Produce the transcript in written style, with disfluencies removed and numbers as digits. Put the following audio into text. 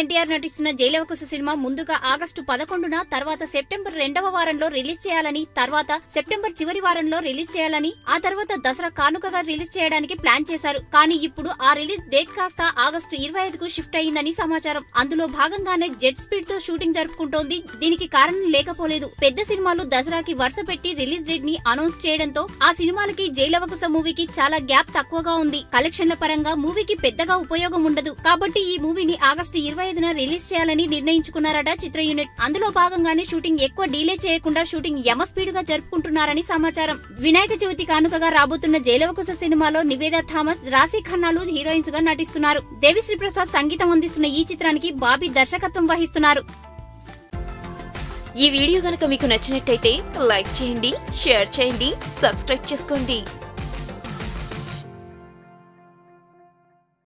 ఎన్టీఆర్ నటిస్తున్న జైలవకుశ సినిమా ముందుగా ఆగస్టు 11న, తర్వాత సెప్టెంబర్ 2వ వారంలో రిలీజ్ చేయాలని, తర్వాత సెప్టెంబర్ చివరి వారంలో రిలీజ్ చేయాలని, ఆ తర్వాత దసరా కానుకగా రిలీజ్ చేయడానికి ప్లాన్ చేశారు. కానీ ఇప్పుడు ఆ రిలీజ్ డేట్ కాస్త ఆగస్టు 25కు షిఫ్ట్ అయ్యిందని సమాచారం. అందులో భాగంగానే జెట్ స్పీడ్ తో షూటింగ్ జరుపుకుంటోంది. దీనికి కారణం లేకపోలేదు. పెద్ద సినిమాలు దసరాకి వరుస పెట్టి రిలీజ్ డేట్ ని అనౌన్స్ చేయడంతో ఆ సినిమాలకి జైలవకుశ మూవీకి చాలా గ్యాప్ తక్కువగా ఉంది. కలెక్షన్ల పరంగా మూవీకి పెద్దగా ఉపయోగం ఉండదు. కాబట్టి ఈ మూవీని ఆగస్టు 25న రిలీజ్ చేయాలని నిర్ణయించుకున్నారట చిత్ర యూనిట్. అందులో భాగంగానే షూటింగ్ ఎక్కువ డీలే చేయకుండా షూటింగ్ యమ స్పీడ్ గా జరుపుకుంటున్నారని సమాచారం. వినాయక చవితి కానుకగా రాబోతున్న జైలవకుశ సినిమాలో నివేదా థామస్, రాశీ ఖన్నాలు హీరోయిన్స్ గా నటిస్తున్నారు. దేవిశ్రీ ప్రసాద్ సంగీతం అందిస్తున్న ఈ చిత్రానికి బాబీ దర్శకత్వం వహిస్తున్నారు. ఈ వీడియో గనుక మీకు నచ్చినట్టయితే లైక్ చేయండి, షేర్ చేయండి, సబ్స్క్రైబ్ చేసుకోండి.